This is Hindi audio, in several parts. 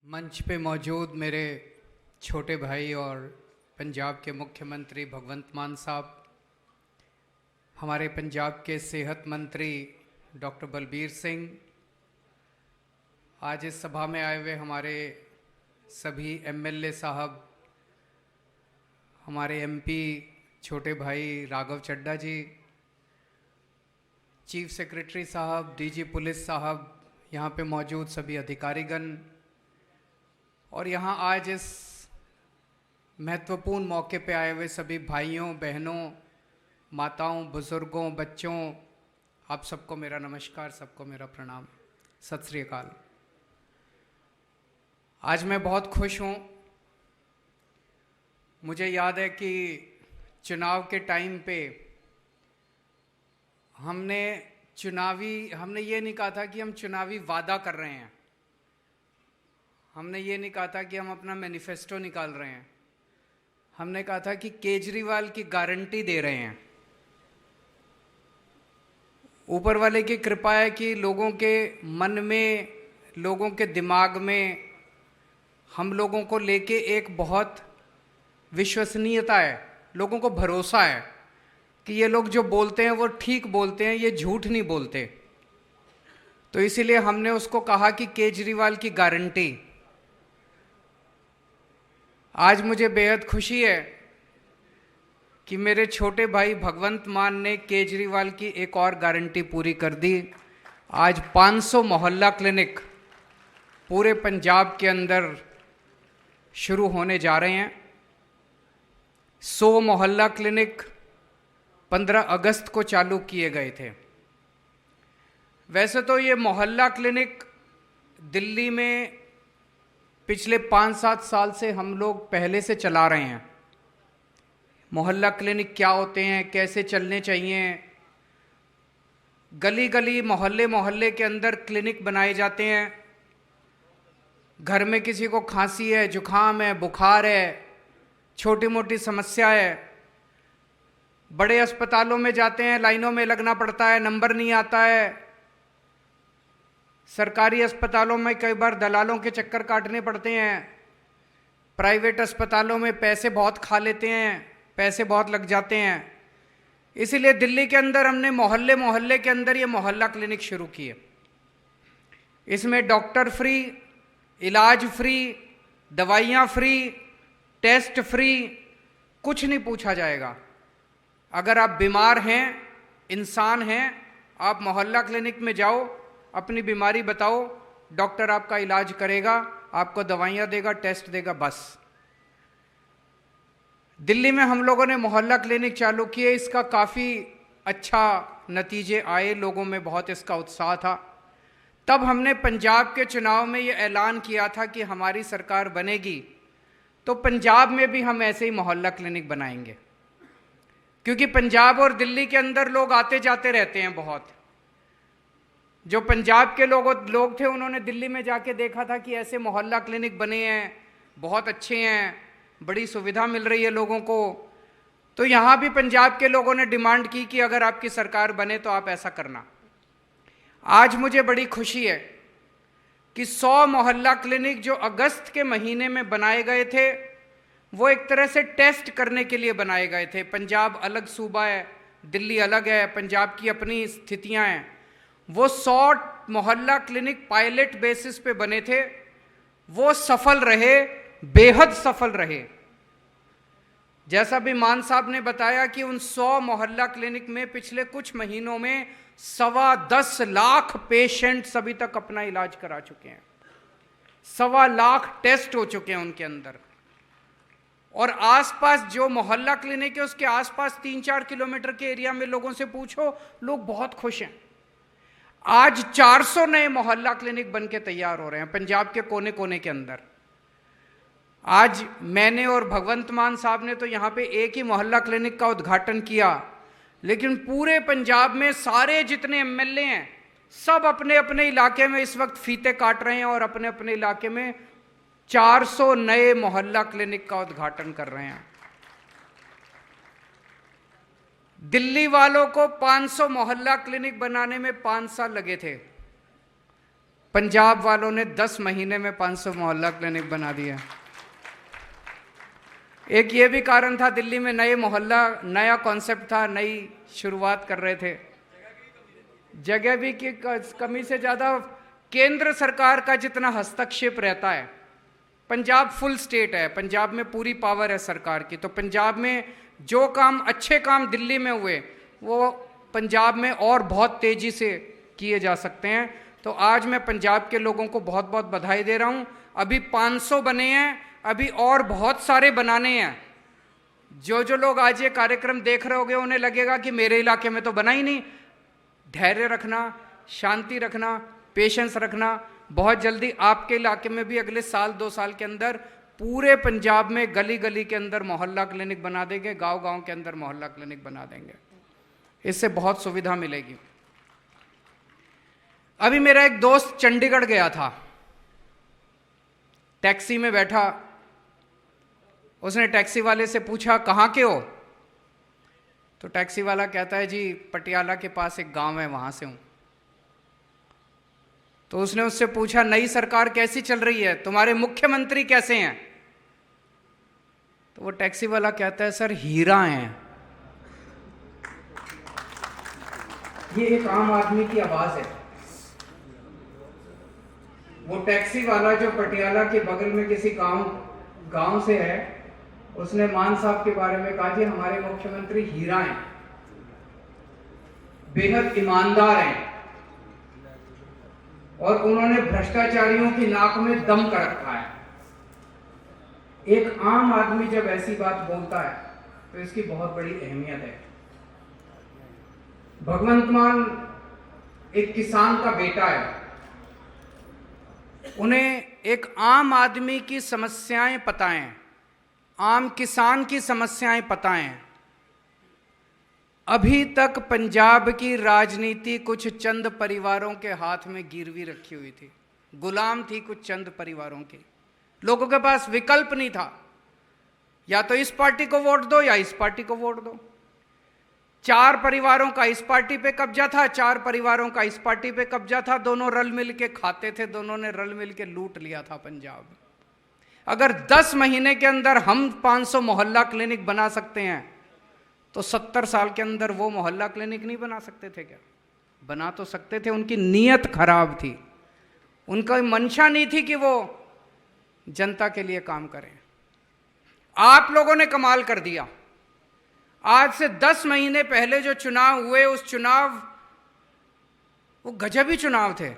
मंच पे मौजूद मेरे छोटे भाई और पंजाब के मुख्यमंत्री भगवंत मान साहब, हमारे पंजाब के सेहत मंत्री डॉक्टर बलबीर सिंह, आज इस सभा में आए हुए हमारे सभी एमएलए साहब, हमारे एमपी छोटे भाई राघव चड्ढा जी, चीफ सेक्रेटरी साहब, डीजी पुलिस साहब, यहाँ पे मौजूद सभी अधिकारीगण और यहाँ आज इस महत्वपूर्ण मौके पे आए हुए सभी भाइयों, बहनों, माताओं, बुज़ुर्गों, बच्चों, आप सबको मेरा नमस्कार, सबको मेरा प्रणाम, सत श्री अकाल। आज मैं बहुत खुश हूँ। मुझे याद है कि चुनाव के टाइम पे हमने ये नहीं कहा था कि हम चुनावी वादा कर रहे हैं, हमने ये नहीं कहा था कि हम अपना मैनिफेस्टो निकाल रहे हैं, हमने कहा था कि केजरीवाल की गारंटी दे रहे हैं। ऊपर वाले की कृपा है कि लोगों के मन में, लोगों के दिमाग में हम लोगों को लेके एक बहुत विश्वसनीयता है, लोगों को भरोसा है कि ये लोग जो बोलते हैं वो ठीक बोलते हैं, ये झूठ नहीं बोलते। तो इसीलिए हमने उसको कहा कि केजरीवाल की गारंटी। आज मुझे बेहद खुशी है कि मेरे छोटे भाई भगवंत मान ने केजरीवाल की एक और गारंटी पूरी कर दी। आज 500 मोहल्ला क्लिनिक पूरे पंजाब के अंदर शुरू होने जा रहे हैं। 100 मोहल्ला क्लिनिक 15 अगस्त को चालू किए गए थे। वैसे तो ये मोहल्ला क्लिनिक दिल्ली में पिछले 5-7 साल से हम लोग पहले से चला रहे हैं। मोहल्ला क्लिनिक क्या होते हैं, कैसे चलने चाहिए, गली गली, मोहल्ले मोहल्ले के अंदर क्लिनिक बनाए जाते हैं। घर में किसी को खांसी है, जुखाम है, बुखार है, छोटी मोटी समस्या है, बड़े अस्पतालों में जाते हैं, लाइनों में लगना पड़ता है, नंबर नहीं आता है। सरकारी अस्पतालों में कई बार दलालों के चक्कर काटने पड़ते हैं। प्राइवेट अस्पतालों में पैसे बहुत खा लेते हैं, पैसे बहुत लग जाते हैं। इसीलिए दिल्ली के अंदर हमने मोहल्ले मोहल्ले के अंदर ये मोहल्ला क्लिनिक शुरू किए। इसमें डॉक्टर फ्री, इलाज फ्री, दवाइयाँ फ्री, टेस्ट फ्री, कुछ नहीं पूछा जाएगा। अगर आप बीमार हैं, इंसान हैं, आप मोहल्ला क्लिनिक में जाओ, अपनी बीमारी बताओ, डॉक्टर आपका इलाज करेगा, आपको दवाइयाँ देगा, टेस्ट देगा, बस। दिल्ली में हम लोगों ने मोहल्ला क्लिनिक चालू किए, इसका काफ़ी अच्छा नतीजे आए, लोगों में बहुत इसका उत्साह था। तब हमने पंजाब के चुनाव में ये ऐलान किया था कि हमारी सरकार बनेगी तो पंजाब में भी हम ऐसे ही मोहल्ला क्लिनिक बनाएंगे, क्योंकि पंजाब और दिल्ली के अंदर लोग आते जाते रहते हैं बहुत। जो पंजाब के लोग थे, उन्होंने दिल्ली में जाके देखा था कि ऐसे मोहल्ला क्लिनिक बने हैं, बहुत अच्छे हैं, बड़ी सुविधा मिल रही है लोगों को। तो यहाँ भी पंजाब के लोगों ने डिमांड की कि अगर आपकी सरकार बने तो आप ऐसा करना। आज मुझे बड़ी खुशी है कि 100 मोहल्ला क्लिनिक जो अगस्त के महीने में बनाए गए थे, वो एक तरह से टेस्ट करने के लिए बनाए गए थे। पंजाब अलग सूबा है, दिल्ली अलग है, पंजाब की अपनी स्थितियां हैं। वो 100 मोहल्ला क्लिनिक पायलट बेसिस पे बने थे, वो सफल रहे, बेहद सफल रहे। जैसा भी मान साहब ने बताया कि उन 100 मोहल्ला क्लिनिक में पिछले कुछ महीनों में 10.25 लाख पेशेंट्स अभी तक अपना इलाज करा चुके हैं, 1.25 लाख टेस्ट हो चुके हैं उनके अंदर। और आसपास जो मोहल्ला क्लिनिक है उसके आसपास 3-4 किलोमीटर के एरिया में लोगों से पूछो, लोग बहुत खुश हैं। आज 400 नए मोहल्ला क्लिनिक बन के तैयार हो रहे हैं पंजाब के कोने कोने के अंदर। आज मैंने और भगवंत मान साहब ने तो यहाँ पे एक ही मोहल्ला क्लिनिक का उद्घाटन किया, लेकिन पूरे पंजाब में सारे जितने एमएलए हैं सब अपने अपने इलाके में इस वक्त फीते काट रहे हैं और अपने अपने इलाके में 400 नए मोहल्ला क्लिनिक का उद्घाटन कर रहे हैं। दिल्ली वालों को 500 मोहल्ला क्लिनिक बनाने में 5 साल लगे थे, पंजाब वालों ने 10 महीने में 500 मोहल्ला क्लिनिक बना दिया। एक ये भी कारण था, दिल्ली में नए मोहल्ला, नया कॉन्सेप्ट था, नई शुरुआत कर रहे थे, जगह भी की कमी से ज़्यादा केंद्र सरकार का जितना हस्तक्षेप रहता है, पंजाब फुल स्टेट है, पंजाब में पूरी पावर है सरकार की, तो पंजाब में जो काम, अच्छे काम दिल्ली में हुए वो पंजाब में और बहुत तेज़ी से किए जा सकते हैं। तो आज मैं पंजाब के लोगों को बहुत बहुत बधाई दे रहा हूँ। अभी 500 बने हैं, अभी और बहुत सारे बनाने हैं। जो जो लोग आज ये कार्यक्रम देख रहे होंगे उन्हें लगेगा कि मेरे इलाके में तो बना ही नहीं। धैर्य रखना, शांति रखना, पेशेंस रखना, बहुत जल्दी आपके इलाके में भी अगले साल 2 साल के अंदर पूरे पंजाब में गली गली के अंदर मोहल्ला क्लिनिक बना देंगे, गांव गांव के अंदर मोहल्ला क्लिनिक बना देंगे। इससे बहुत सुविधा मिलेगी। अभी मेरा एक दोस्त चंडीगढ़ गया था, टैक्सी में बैठा, उसने टैक्सी वाले से पूछा कहाँ के हो? तो टैक्सी वाला कहता है जी पटियाला के पास एक गांव है, वहां से हूं। तो उसने उससे पूछा नई सरकार कैसी चल रही है, तुम्हारे मुख्यमंत्री कैसे हैं? तो वो टैक्सी वाला कहता है सर हीरा हैं। ये एक आम आदमी की आवाज है। वो टैक्सी वाला जो पटियाला के बगल में किसी गांव से है, उसने मान साहब के बारे में कहा जी हमारे मुख्यमंत्री हीरा हैं, बेहद ईमानदार हैं और उन्होंने भ्रष्टाचारियों की नाक में दम कर रखा है। एक आम आदमी जब ऐसी बात बोलता है तो इसकी बहुत बड़ी अहमियत है। भगवंत मान एक किसान का बेटा है, उन्हें एक आम आदमी की समस्याएं पता हैं, आम किसान की समस्याएं पता हैं। अभी तक पंजाब की राजनीति कुछ चंद परिवारों के हाथ में गिरवी रखी हुई थी, गुलाम थी कुछ चंद परिवारों की। लोगों के पास विकल्प नहीं था, या तो इस पार्टी को वोट दो या इस पार्टी को वोट दो। 4 परिवारों का इस पार्टी पे कब्जा था, 4 परिवारों का इस पार्टी पे कब्जा था, दोनों रल मिल के खाते थे, दोनों ने रल मिल के लूट लिया था पंजाब। अगर 10 महीने के अंदर हम 500 मोहल्ला क्लिनिक बना सकते हैं तो 70 साल के अंदर वो मोहल्ला क्लिनिक नहीं बना सकते थे क्या? बना तो सकते थे। उनकी नीयत खराब थी, उनका मंशा नहीं थी कि वो जनता के लिए काम करें। आप लोगों ने कमाल कर दिया। आज से 10 महीने पहले जो चुनाव हुए, उस चुनाव, वो गजबी चुनाव थे।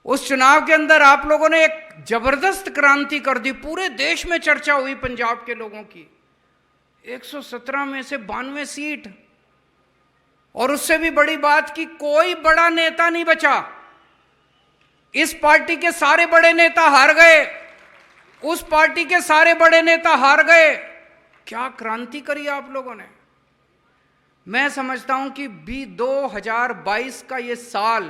उस चुनाव के अंदर आप लोगों ने एक जबरदस्त क्रांति कर दी। पूरे देश में चर्चा हुई पंजाब के लोगों की। 117 में से 92 सीट, और उससे भी बड़ी बात कि कोई बड़ा नेता नहीं बचा। इस पार्टी के सारे बड़े नेता हार गए, उस पार्टी के सारे बड़े नेता हार गए। क्या क्रांति करी आप लोगों ने। मैं समझता हूं कि 2022 का ये साल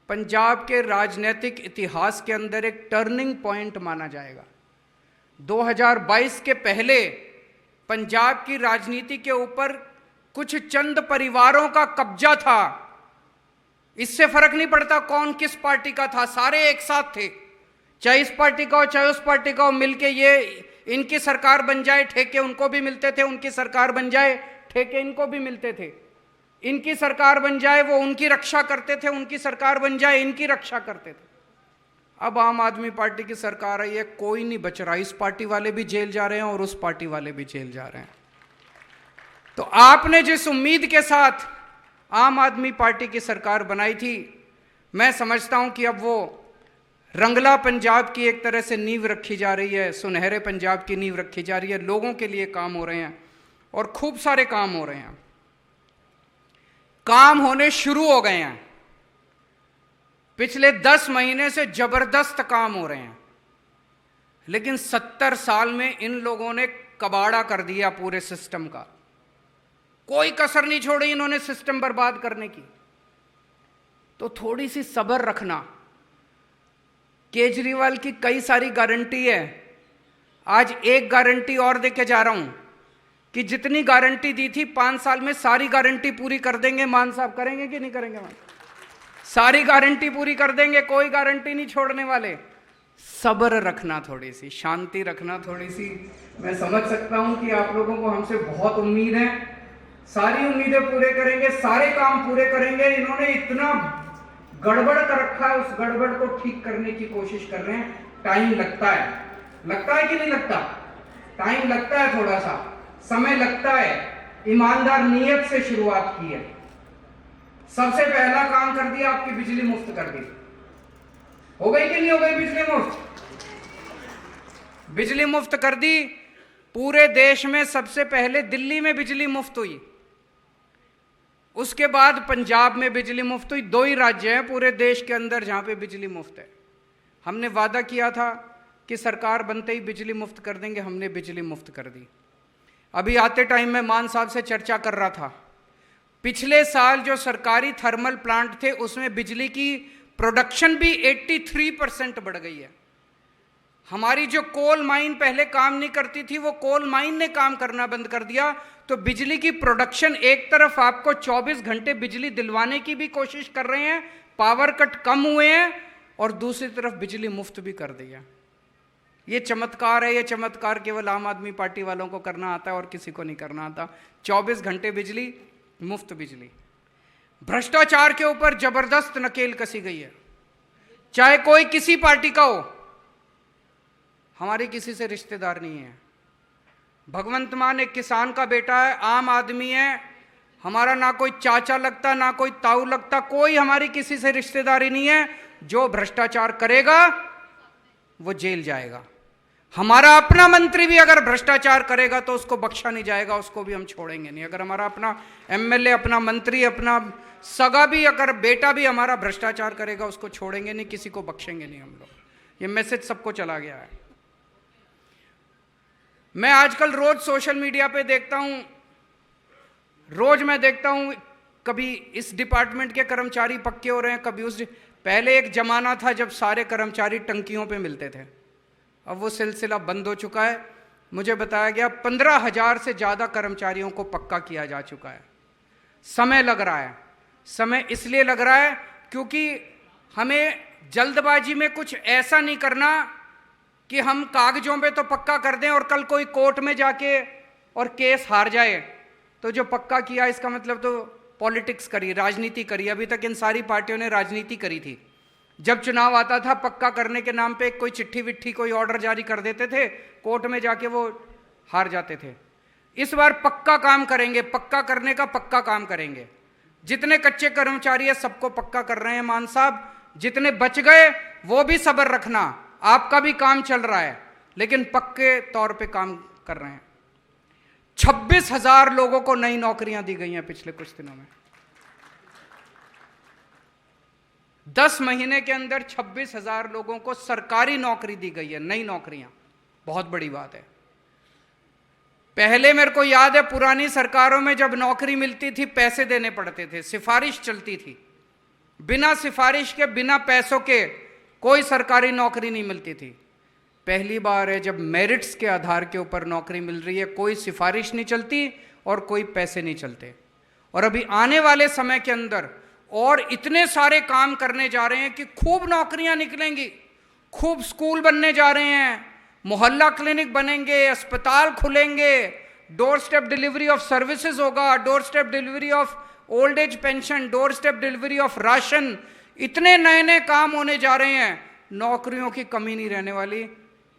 पंजाब के राजनीतिक इतिहास के अंदर एक टर्निंग पॉइंट माना जाएगा। 2022 के पहले पंजाब की राजनीति के ऊपर कुछ चंद परिवारों का कब्जा था। इससे फर्क नहीं पड़ता कौन किस पार्टी का था, सारे एक साथ थे। चाहे इस पार्टी का हो चाहे उस पार्टी का हो, मिलके ये इनकी सरकार बन जाए, ठेके उनको भी मिलते थे, उनकी सरकार बन जाए, ठेके इनको भी मिलते थे। इनकी सरकार बन जाए, वो उनकी रक्षा करते थे, उनकी सरकार बन जाए, इनकी रक्षा करते थे। अब आम आदमी पार्टी की सरकार आई है, कोई नहीं बच रहा। इस पार्टी वाले भी जेल जा रहे हैं और उस पार्टी वाले भी जेल जा रहे हैं। तो आपने जिस उम्मीद के साथ आम आदमी पार्टी की सरकार बनाई थी, मैं समझता हूं कि अब वो रंगला पंजाब की एक तरह से नींव रखी जा रही है, सुनहरे पंजाब की नींव रखी जा रही है। लोगों के लिए काम हो रहे हैं और खूब सारे काम हो रहे हैं, काम होने शुरू हो गए हैं। पिछले 10 महीने से जबरदस्त काम हो रहे हैं, लेकिन 70 साल में इन लोगों ने कबाड़ा कर दिया पूरे सिस्टम का। कोई कसर नहीं छोड़ी इन्होंने सिस्टम बर्बाद करने की। तो थोड़ी सी सब्र रखना। केजरीवाल की कई सारी गारंटी है, आज एक गारंटी और देके जा रहा हूं कि जितनी गारंटी दी थी 5 साल में सारी गारंटी पूरी कर देंगे। मान साहब करेंगे कि नहीं करेंगे? मान सारी गारंटी पूरी कर देंगे, कोई गारंटी नहीं छोड़ने वाले। सब्र रखना, थोड़ी सी शांति रखना, थोड़ी सी। मैं समझ सकता हूं कि आप लोगों को हमसे बहुत उम्मीद है, सारी उम्मीदें पूरे करेंगे, सारे काम पूरे करेंगे। इन्होंने इतना गड़बड़ कर रखा है, उस गड़बड़ को ठीक करने की कोशिश कर रहे हैं। टाइम लगता है, लगता है कि नहीं लगता? टाइम लगता है, थोड़ा सा समय लगता है। ईमानदार नीयत से शुरुआत की है। सबसे पहला काम कर दिया, आपकी बिजली मुफ्त कर दी। हो गई कि नहीं हो गई बिजली मुफ्त? बिजली मुफ्त कर दी। पूरे देश में सबसे पहले दिल्ली में बिजली मुफ्त हुई, उसके बाद पंजाब में बिजली मुफ्त हुई। 2 ही राज्य हैं पूरे देश के अंदर जहां पे बिजली मुफ्त है। हमने वादा किया था कि सरकार बनते ही बिजली मुफ्त कर देंगे, हमने बिजली मुफ्त कर दी। अभी आते टाइम में मान साहब से चर्चा कर रहा था, पिछले साल जो सरकारी थर्मल प्लांट थे उसमें बिजली की प्रोडक्शन भी 83% बढ़ गई है। हमारी जो कोल माइन पहले काम नहीं करती थी, वो कोल माइन ने काम करना बंद कर दिया। तो बिजली की प्रोडक्शन, एक तरफ आपको 24 घंटे बिजली दिलवाने की भी कोशिश कर रहे हैं, पावर कट कम हुए हैं, और दूसरी तरफ बिजली मुफ्त भी कर दी है। ये चमत्कार है। ये चमत्कार केवल आम आदमी पार्टी वालों को करना आता है और किसी को नहीं करना आता। 24 घंटे बिजली, मुफ्त बिजली। भ्रष्टाचार के ऊपर जबरदस्त नकेल कसी गई है, चाहे कोई किसी पार्टी का हो। हमारी किसी से रिश्तेदार नहीं है। भगवंत मान एक किसान का बेटा है, आम आदमी है, हमारा ना कोई चाचा लगता ना कोई ताऊ लगता, कोई हमारी किसी से रिश्तेदारी नहीं है। जो भ्रष्टाचार करेगा वो जेल जाएगा। हमारा अपना मंत्री भी अगर भ्रष्टाचार करेगा तो उसको बख्शा नहीं जाएगा, उसको भी हम छोड़ेंगे नहीं। अगर हमारा अपना एमएलए, अपना मंत्री, अपना सगा भी, अगर बेटा भी हमारा भ्रष्टाचार करेगा, उसको छोड़ेंगे नहीं, किसी को बख्शेंगे नहीं हम लोग। ये मैसेज सबको चला गया है। मैं आजकल रोज सोशल मीडिया पे देखता हूं, रोज मैं देखता हूं, कभी इस डिपार्टमेंट के कर्मचारी पक्के हो रहे हैं, कभी उस। पहले एक जमाना था जब सारे कर्मचारी टंकियों पे मिलते थे, अब वो सिलसिला बंद हो चुका है। मुझे बताया गया 15,000 से ज़्यादा कर्मचारियों को पक्का किया जा चुका है। समय लग रहा है। समय इसलिए लग रहा है क्योंकि हमें जल्दबाजी में कुछ ऐसा नहीं करना कि हम कागजों पे तो पक्का कर दें और कल कोई कोर्ट में जाके और केस हार जाए। तो जो पक्का किया इसका मतलब तो पॉलिटिक्स करी, राजनीति करी। अभी तक इन सारी पार्टियों ने राजनीति करी थी। जब चुनाव आता था, पक्का करने के नाम पे कोई चिट्ठी विट्ठी, कोई ऑर्डर जारी कर देते थे, कोर्ट में जाके वो हार जाते थे। इस बार पक्का काम करेंगे, पक्का करने का पक्का काम करेंगे। जितने कच्चे कर्मचारी है सबको पक्का कर रहे हैं मान साहब। जितने बच गए वो भी सब्र रखना, आपका भी काम चल रहा है, लेकिन पक्के तौर पे काम कर रहे हैं। 26,000 लोगों को नई नौकरियां दी गई हैं पिछले कुछ दिनों में। 10 महीने के अंदर 26,000 लोगों को सरकारी नौकरी दी गई है, नई नौकरियां। बहुत बड़ी बात है। पहले मेरे को याद है पुरानी सरकारों में जब नौकरी मिलती थी पैसे देने पड़ते थे, सिफारिश चलती थी। बिना सिफारिश के, बिना पैसों के कोई सरकारी नौकरी नहीं मिलती थी। पहली बार है जब मेरिट्स के आधार के ऊपर नौकरी मिल रही है, कोई सिफारिश नहीं चलती और कोई पैसे नहीं चलते। और अभी आने वाले समय के अंदर और इतने सारे काम करने जा रहे हैं कि खूब नौकरियां निकलेंगी, खूब स्कूल बनने जा रहे हैं, मोहल्ला क्लिनिक बनेंगे, अस्पताल खुलेंगे, door step delivery of services होगा, door step delivery of old age pension, door step delivery of ration. इतने नए नए काम होने जा रहे हैं, नौकरियों की कमी नहीं रहने वाली।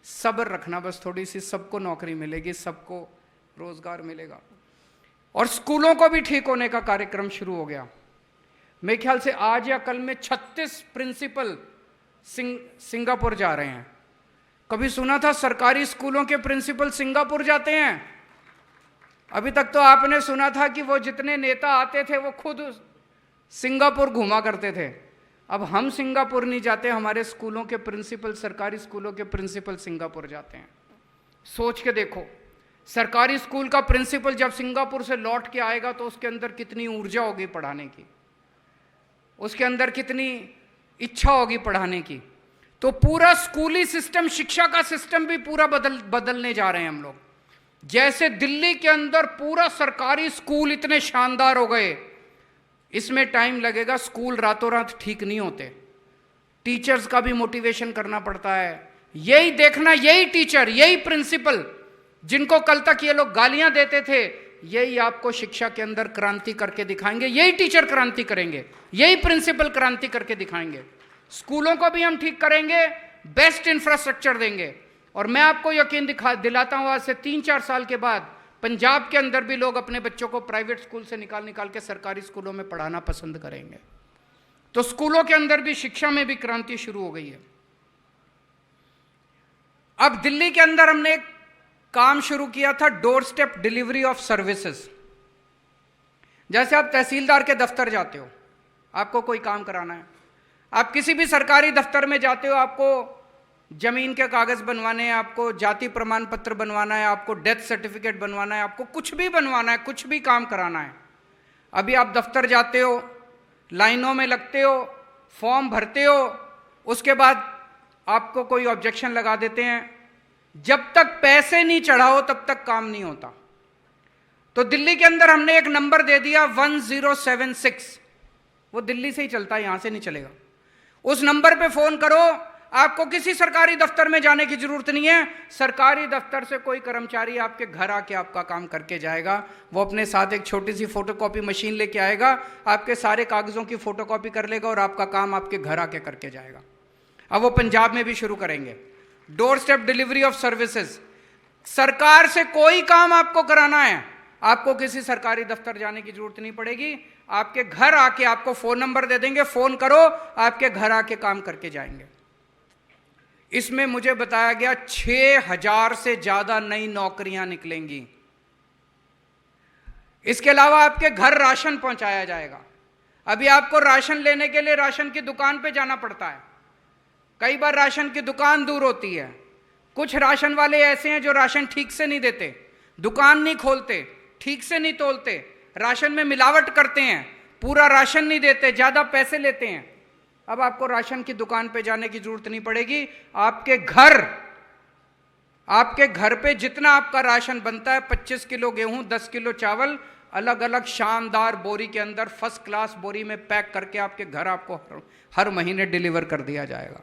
सब्र रखना बस थोड़ी सी, सबको नौकरी मिलेगी, सबको रोजगार मिलेगा। और स्कूलों को भी ठीक होने का कार्यक्रम शुरू हो गया। मेरे ख्याल से आज या कल में 36 प्रिंसिपल सिंगापुर जा रहे हैं। कभी सुना था सरकारी स्कूलों के प्रिंसिपल सिंगापुर जाते हैं? अभी तक तो आपने सुना था कि वो जितने नेता आते थे वो खुद सिंगापुर घुमा करते थे। अब हम सिंगापुर नहीं जाते, हमारे स्कूलों के प्रिंसिपल, सरकारी स्कूलों के प्रिंसिपल सिंगापुर जाते हैं। सोच के देखो, सरकारी स्कूल का प्रिंसिपल जब सिंगापुर से लौट के आएगा तो उसके अंदर कितनी ऊर्जा होगी पढ़ाने की, उसके अंदर कितनी इच्छा होगी पढ़ाने की। तो पूरा स्कूली सिस्टम, शिक्षा का सिस्टम भी पूरा बदलने जा रहे हैं हम लोग। जैसे दिल्ली के अंदर पूरा सरकारी स्कूल इतने शानदार हो गए, इसमें टाइम लगेगा, स्कूल रातों रात ठीक नहीं होते, टीचर्स का भी मोटिवेशन करना पड़ता है। यही देखना, यही टीचर, यही प्रिंसिपल जिनको कल तक ये लोग गालियां देते थे, यही आपको शिक्षा के अंदर क्रांति करके दिखाएंगे। यही टीचर क्रांति करेंगे, यही प्रिंसिपल क्रांति करके दिखाएंगे। स्कूलों को भी हम ठीक करेंगे, बेस्ट इंफ्रास्ट्रक्चर देंगे। और मैं आपको यकीन दिलाता हूं, आज से 3-4 साल के बाद पंजाब के अंदर भी लोग अपने बच्चों को प्राइवेट स्कूल से निकाल के सरकारी स्कूलों में पढ़ाना पसंद करेंगे। तो स्कूलों के अंदर भी, शिक्षा में भी क्रांति शुरू हो गई है। अब दिल्ली के अंदर हमने एक काम शुरू किया था, door step delivery of services. जैसे आप तहसीलदार के दफ्तर जाते हो, आपको कोई काम कराना है, आप किसी भी सरकारी दफ्तर में जाते हो, आपको जमीन के कागज बनवाने हैं, आपको जाति प्रमाण पत्र बनवाना है, आपको डेथ सर्टिफिकेट बनवाना है, आपको कुछ भी बनवाना है, कुछ भी काम कराना है। अभी आप दफ्तर जाते हो, लाइनों में लगते हो, फॉर्म भरते हो, उसके बाद आपको कोई ऑब्जेक्शन लगा देते हैं। जब तक पैसे नहीं चढ़ाओ तब तक काम नहीं होता। तो दिल्ली के अंदर हमने एक नंबर दे दिया 1076, वो दिल्ली से ही चलता है, यहां से नहीं चलेगा। उस नंबर पे फोन करो, आपको किसी सरकारी दफ्तर में जाने की जरूरत नहीं है। सरकारी दफ्तर से कोई कर्मचारी आपके घर आके आपका काम करके जाएगा। वो अपने साथ एक छोटी सी फोटोकॉपी मशीन लेके आएगा, आपके सारे कागजों की फोटोकॉपी कर लेगा और आपका काम आपके घर आके करके जाएगा। अब वो पंजाब में भी शुरू करेंगे door step delivery of services. सरकार से कोई काम आपको कराना है, आपको किसी सरकारी दफ्तर जाने की जरूरत नहीं पड़ेगी। आपके घर आके आपको फोन नंबर दे देंगे, फोन करो, आपके घर आके काम करके जाएंगे। इसमें मुझे बताया गया 6000 से ज्यादा नई नौकरियां निकलेंगी। इसके अलावा आपके घर राशन पहुंचाया जाएगा। अभी आपको राशन लेने के लिए राशन की दुकान पे जाना पड़ता है, कई बार राशन की दुकान दूर होती है। कुछ राशन वाले ऐसे हैं जो राशन ठीक से नहीं देते, दुकान नहीं खोलते, ठीक से नहीं तोलते, राशन में मिलावट करते हैं, पूरा राशन नहीं देते, ज्यादा पैसे लेते हैं। अब आपको राशन की दुकान पे जाने की जरूरत नहीं पड़ेगी। आपके घर पे जितना आपका राशन बनता है, 25 किलो गेहूं, 10 किलो चावल, अलग अलग शानदार बोरी के अंदर, फर्स्ट क्लास बोरी में पैक करके आपके घर आपको हर महीने डिलीवर कर दिया जाएगा।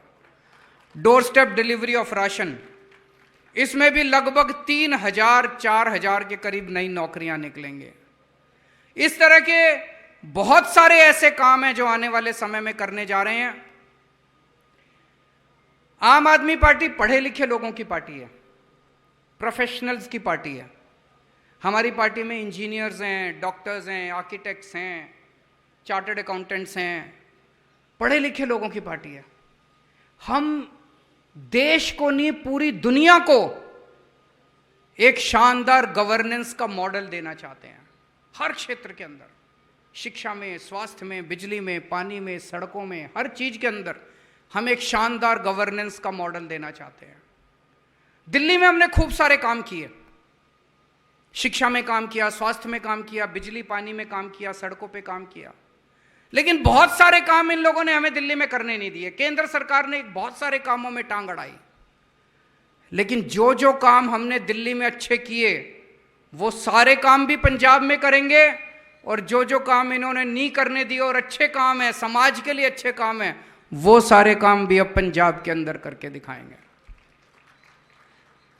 Door step delivery of ration, इसमें भी लगभग 3000-4000 के करीब नई नौकरियां निकलेंगे। इस तरह के बहुत सारे ऐसे काम हैं जो आने वाले समय में करने जा रहे हैं। आम आदमी पार्टी पढ़े लिखे लोगों की पार्टी है, प्रोफेशनल्स की पार्टी है। हमारी पार्टी में इंजीनियर्स हैं, डॉक्टर्स हैं, आर्किटेक्ट्स हैं, चार्टर्ड अकाउंटेंट्स हैं, पढ़े लिखे लोगों की पार्टी है। हम देश को नहीं, पूरी दुनिया को एक शानदार गवर्नेंस का मॉडल देना चाहते हैं। हर क्षेत्र के अंदर, शिक्षा में, स्वास्थ्य में, बिजली में, पानी में, सड़कों में, हर चीज के अंदर हम एक शानदार गवर्नेंस का मॉडल देना चाहते हैं। दिल्ली में हमने खूब सारे काम किए, शिक्षा में काम किया, स्वास्थ्य में काम किया, बिजली पानी में काम किया, सड़कों पे काम किया, लेकिन बहुत सारे काम इन लोगों ने हमें दिल्ली में करने नहीं दिए। केंद्र सरकार ने बहुत सारे कामों में टांग अड़ाई, लेकिन जो जो काम हमने दिल्ली में अच्छे किए, वो सारे काम भी पंजाब में करेंगे। और जो जो काम इन्होंने नहीं करने दिए और अच्छे काम है, समाज के लिए अच्छे काम है, वो सारे काम भी अब पंजाब के अंदर करके दिखाएंगे।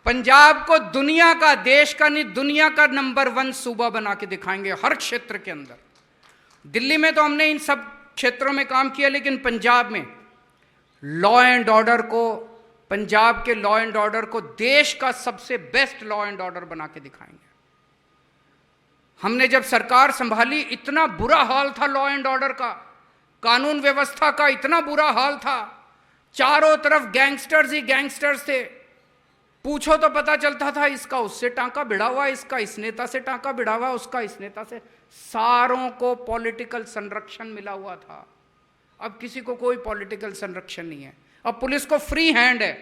पंजाब को दुनिया का, देश का नहीं, दुनिया का नंबर 1 सूबा बना के दिखाएंगे हर क्षेत्र के अंदर। दिल्ली में तो हमने इन सब क्षेत्रों में काम किया, लेकिन पंजाब में लॉ एंड ऑर्डर को, पंजाब के लॉ एंड ऑर्डर को देश का सबसे बेस्ट लॉ एंड ऑर्डर बना के दिखाएंगे। हमने जब सरकार संभाली, इतना बुरा हाल था लॉ एंड ऑर्डर का, कानून व्यवस्था का इतना बुरा हाल था, चारों तरफ गैंगस्टर्स ही गैंगस्टर्स थे। पूछो तो पता चलता था, इसका उससे टांका भिड़ा हुआ, इसका इस नेता से टांका भिड़ा हुआ, उसका इस नेता से। सारों को पॉलिटिकल संरक्षण मिला हुआ था। अब किसी को कोई पॉलिटिकल संरक्षण नहीं है। अब पुलिस को फ्री हैंड है,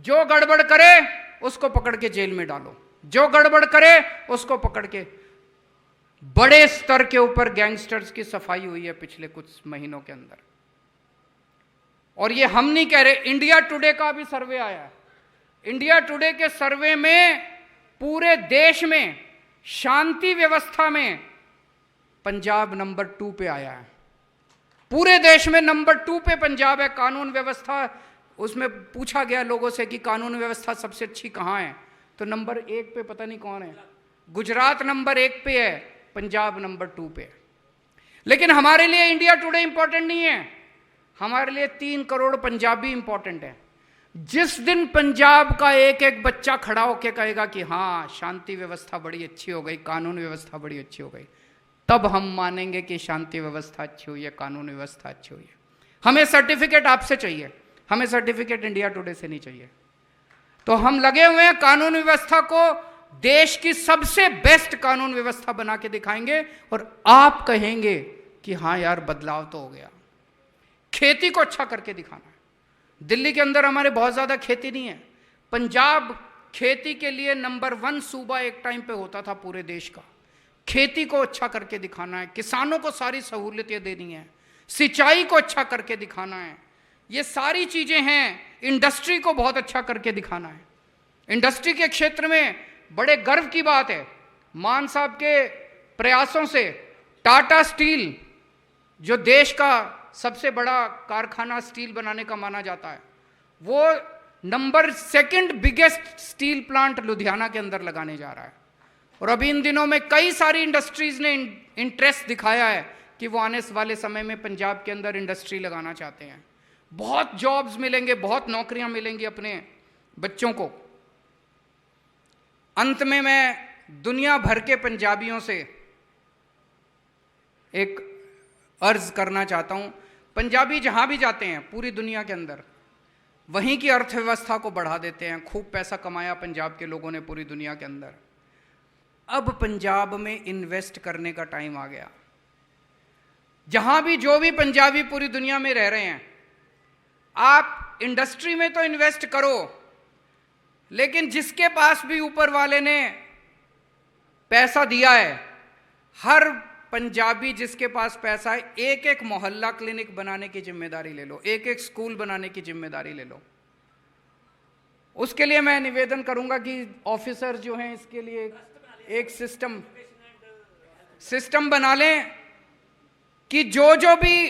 जो गड़बड़ करे उसको पकड़ के जेल में डालो, जो गड़बड़ करे उसको पकड़ के। बड़े स्तर के ऊपर गैंगस्टर्स की सफाई हुई है पिछले कुछ महीनों के अंदर। और ये हम नहीं कह रहे, इंडिया टुडे का भी सर्वे आया है। इंडिया टुडे के सर्वे में पूरे देश में शांति व्यवस्था में पंजाब नंबर 2 पे आया है। पूरे देश में नंबर 2 पे पंजाब है। कानून व्यवस्था, उसमें पूछा गया लोगों से कि कानून व्यवस्था सबसे अच्छी कहाँ है, तो नंबर 1 पे पता नहीं कौन है, गुजरात नंबर 1 पे है, पंजाब नंबर 2 पे है। लेकिन हमारे लिए इंडिया टुडे इंपॉर्टेंट नहीं है, हमारे लिए 3 करोड़ पंजाबी इंपॉर्टेंट है। जिस दिन पंजाब का एक एक बच्चा खड़ा होकर कहेगा कि हाँ शांति व्यवस्था बड़ी अच्छी हो गई, कानून व्यवस्था बड़ी अच्छी हो गई, तब हम मानेंगे कि शांति व्यवस्था अच्छी हुई है, कानून व्यवस्था अच्छी हुई है। हमें सर्टिफिकेट आपसे चाहिए, हमें सर्टिफिकेट इंडिया टुडे से नहीं चाहिए। तो हम लगे हुए हैं कानून व्यवस्था को देश की सबसे बेस्ट कानून व्यवस्था बना के दिखाएंगे, और आप कहेंगे कि हाँ यार बदलाव तो हो गया। खेती को अच्छा करके दिखाना है। दिल्ली के अंदर हमारे बहुत ज्यादा खेती नहीं है, पंजाब खेती के लिए नंबर 1 सूबा एक टाइम पे होता था पूरे देश का। खेती को अच्छा करके दिखाना है, किसानों को सारी सहूलियतें देनी है, सिंचाई को अच्छा करके दिखाना है, ये सारी चीजें हैं। इंडस्ट्री को बहुत अच्छा करके दिखाना है। इंडस्ट्री के क्षेत्र में बड़े गर्व की बात है, मान साहब के प्रयासों से टाटा स्टील, जो देश का सबसे बड़ा कारखाना स्टील बनाने का माना जाता है, वो number 2 biggest steel plant Ludhiana के अंदर लगाने जा रहा है। और अभी इन दिनों में कई सारी इंडस्ट्रीज ने इंटरेस्ट दिखाया है कि वो आने वाले समय में पंजाब के अंदर इंडस्ट्री लगाना चाहते हैं। बहुत जॉब्स मिलेंगे, बहुत नौकरियां मिलेंगी अपने बच्चों को। अंत में मैं दुनिया भर के पंजाबियों से एक अर्ज करना चाहता हूं। पंजाबी जहां भी जाते हैं पूरी दुनिया के अंदर, वहीं की अर्थव्यवस्था को बढ़ा देते हैं। खूब पैसा कमाया पंजाब के लोगों ने पूरी दुनिया के अंदर। अब पंजाब में इन्वेस्ट करने का टाइम आ गया। जहां भी जो भी पंजाबी पूरी दुनिया में रह रहे हैं, आप इंडस्ट्री में तो इन्वेस्ट करो, लेकिन जिसके पास भी ऊपर वाले ने पैसा दिया है, हर पंजाबी जिसके पास पैसा है, एक एक मोहल्ला क्लिनिक बनाने की जिम्मेदारी ले लो, एक एक स्कूल बनाने की जिम्मेदारी ले लो। उसके लिए मैं निवेदन करूंगा कि ऑफिसर जो हैं इसके लिए एक सिस्टम बना लें कि जो भी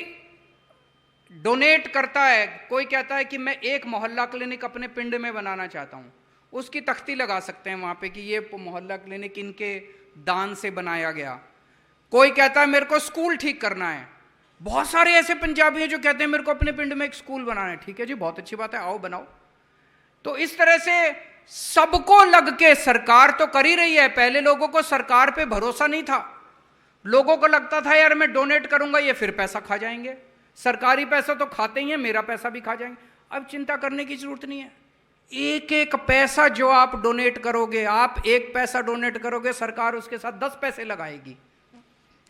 डोनेट करता है, कोई कहता है कि मैं एक मोहल्ला क्लिनिक अपने पिंड में बनाना चाहता हूं, उसकी तख्ती लगा सकते हैं वहां पे कि ये मोहल्ला क्लिनिक इनके दान से बनाया गया। कोई कहता है मेरे को स्कूल ठीक करना है। बहुत सारे ऐसे पंजाबी हैं जो कहते हैं मेरे को अपने पिंड में एक स्कूल बनाना है। ठीक है जी, बहुत अच्छी बात है, आओ बनाओ। तो इस तरह से सबको लग के, सरकार तो कर ही रही है। पहले लोगों को सरकार पे भरोसा नहीं था, लोगों को लगता था यार मैं डोनेट करूंगा ये फिर पैसा खा जाएंगे, सरकारी पैसा तो खाते ही हैं, मेरा पैसा भी खा जाएंगे। अब चिंता करने की जरूरत नहीं है। एक एक पैसा जो आप डोनेट करोगे, आप 1 पैसा डोनेट करोगे, सरकार उसके साथ 10 पैसे लगाएगी।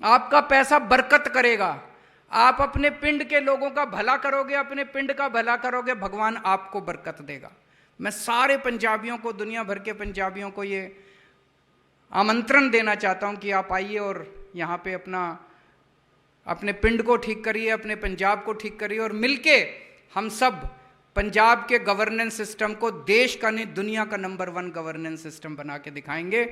आपका पैसा बरकत करेगा। आप अपने पिंड के लोगों का भला करोगे, अपने पिंड का भला करोगे, भगवान आपको बरकत देगा। मैं सारे पंजाबियों को, दुनिया भर के पंजाबियों को ये आमंत्रण देना चाहता हूं कि आप आइए और यहाँ पे अपने पिंड को ठीक करिए, अपने पंजाब को ठीक करिए, और मिलके हम सब पंजाब के गवर्नेंस सिस्टम को देश का नहीं दुनिया का नंबर 1 गवर्नेंस सिस्टम बना के दिखाएंगे।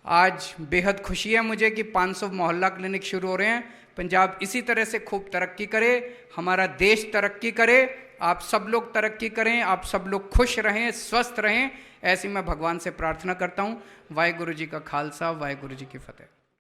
आज बेहद खुशी है मुझे कि 500 मोहल्ला क्लिनिक शुरू हो रहे हैं। पंजाब इसी तरह से खूब तरक्की करे, हमारा देश तरक्की करे, आप सब लोग तरक्की करें, आप सब लोग खुश रहें, स्वस्थ रहें, ऐसी मैं भगवान से प्रार्थना करता हूँ। वाहेगुरु जी का खालसा, वाहेगुरु जी की फतेह।